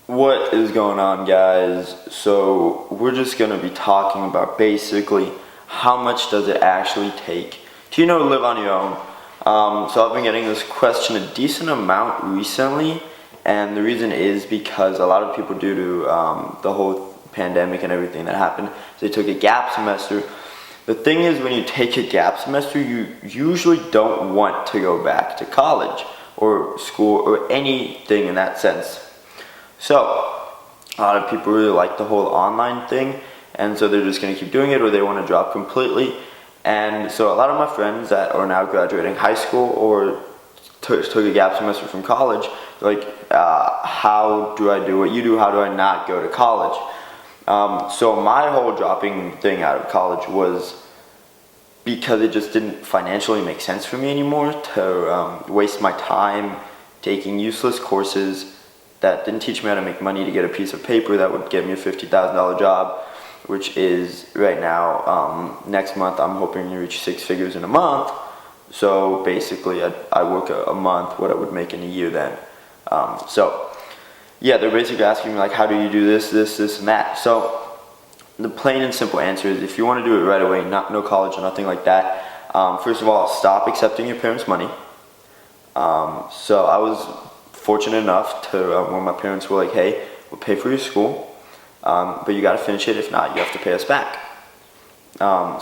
What is going on, guys? So we're just gonna be talking about basically how much does it actually take to live on your own. So I've been getting this question a decent amount recently, and the reason is because a lot of people, due to the whole pandemic and everything that happened, they took a gap semester. The thing is, when you take a gap semester, you usually don't want to go back to college or school or anything in that sense. So, a lot of people really like the whole online thing, and so they're just going to keep doing it, or they want to drop completely. And so a lot of my friends that are now graduating high school or took a gap semester from college, they're like, how do I do what you do? How do I not go to college? So my whole dropping thing out of college was because it just didn't financially make sense for me anymore to waste my time taking useless courses that didn't teach me how to make money to get a piece of paper that would get me a $50,000 job, which is right now, next month I'm hoping to reach 6 figures in a month. So basically I work a month what I would make in a year then. So yeah, they're basically asking me like, how do you do this and that? So the plain and simple answer is, if you want to do it right away, no college or nothing like that, first of all, stop accepting your parents' money. So I was fortunate enough to, when my parents were like, hey, we'll pay for your school, but you gotta finish it, if not, you have to pay us back.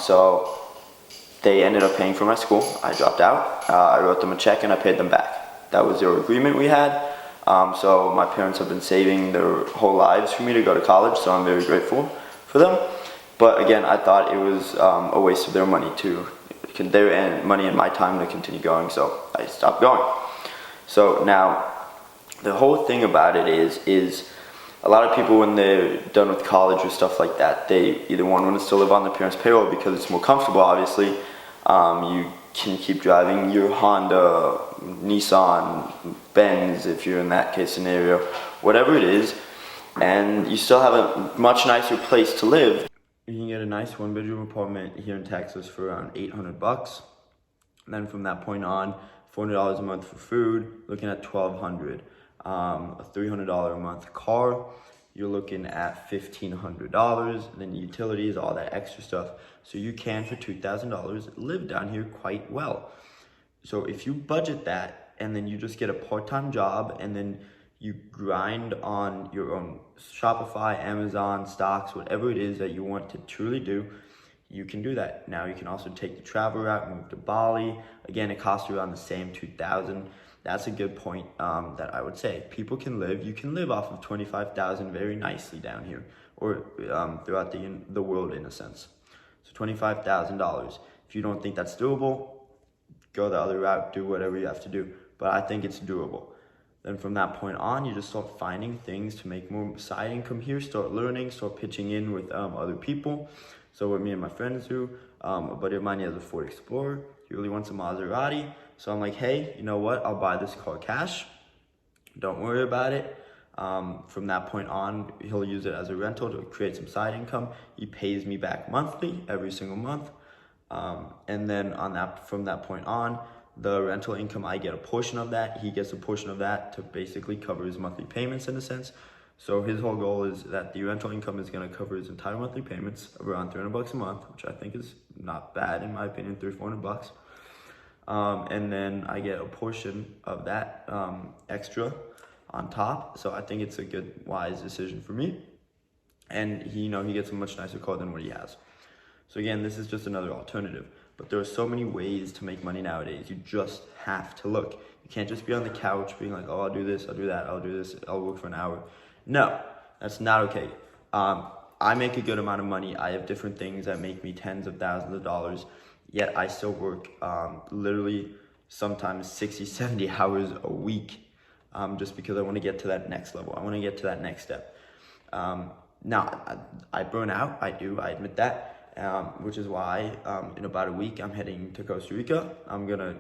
So they ended up paying for my school. I dropped out, I wrote them a check and I paid them back. That was their agreement we had. So my parents have been saving their whole lives for me to go to college, so I'm very grateful for them. But again, I thought it was a waste of their money their money and my time to continue going, so I stopped going. So now, the whole thing about it is a lot of people, when they're done with college or stuff like that, they either want to still live on their parents' payroll because it's more comfortable, obviously. You can keep driving your Honda, Nissan, Benz, if you're in that case scenario, whatever it is, and you still have a much nicer place to live. You can get a nice one-bedroom apartment here in Texas for around $800. And then from that point on, $400 a month for food, looking at $1,200. A $300 a month car, you're looking at $1,500. Then utilities, all that extra stuff. So you can, for $2,000, live down here quite well. So if you budget that, and then you just get a part-time job, and then you grind on your own Shopify, Amazon, stocks, whatever it is that you want to truly do, you can do that. Now you can also take the travel route, move to Bali. Again, it costs you around the same $2,000. That's a good point that I would say. You can live off of $25,000 very nicely down here, or throughout the world in a sense. So $25,000. If you don't think that's doable, go the other route, do whatever you have to do. But I think it's doable. Then from that point on, you just start finding things to make more side income here, start learning, start pitching in with other people. So what me and my friends do, a buddy of mine, he has a Ford Explorer. He really wants a Maserati. So I'm like, hey, you know what? I'll buy this car cash. Don't worry about it. From that point on, he'll use it as a rental to create some side income. He pays me back monthly, every single month. And then from that point on, the rental income, I get a portion of that. He gets a portion of that to basically cover his monthly payments in a sense. So his whole goal is that the rental income is going to cover his entire monthly payments of around $300 a month, which I think is not bad in my opinion, $300-400. And then I get a portion of that extra on top. So I think it's a good, wise decision for me. And he gets a much nicer car than what he has. So again, this is just another alternative. But there are so many ways to make money nowadays. You just have to look. You can't just be on the couch being like, oh, I'll do this, I'll do that, I'll do this, I'll work for an hour. No, that's not okay. I make a good amount of money. I have different things that make me tens of thousands of dollars, yet I still work literally sometimes 60, 70 hours a week, just because I want to get to that next level. I want to get to that next step. Now, I burn out, I admit that. Which is why in about a week I'm heading to Costa Rica. I'm gonna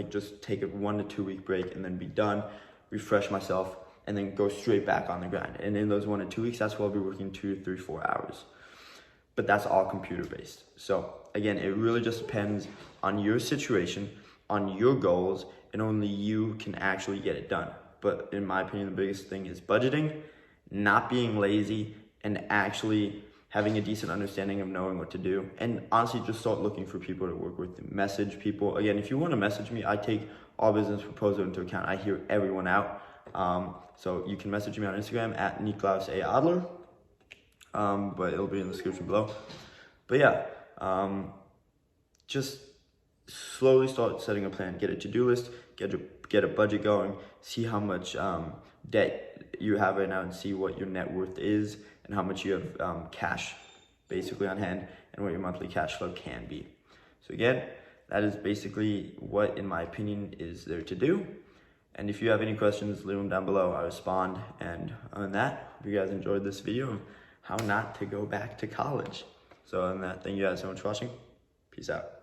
just take a 1 to 2 week break and then be done, refresh myself, and then go straight back on the grind. And in those 1 to 2 weeks, that's where I'll be working 2 to 3, 4 hours. But that's all computer based. So again, it really just depends on your situation, on your goals, and only you can actually get it done. But in my opinion, the biggest thing is budgeting not being lazy, and actually having a decent understanding of knowing what to do. And honestly, just start looking for people to work with. Message people. Again, if you want to message me, I take all business proposal into account. I hear everyone out. So you can message me on Instagram at Niklaus A. Adler. But it'll be in the description below. But yeah, just slowly start setting a plan. Get a to-do list, get a budget going, see how much debt you have right now, and see what your net worth is and how much you have cash basically on hand and what your monthly cash flow can be. So again, that is basically what, in my opinion, is there to do. And if you have any questions, leave them down below. I respond. And on that, hope you guys enjoyed this video of how not to go back to college. So on that, thank you guys so much for watching. Peace out.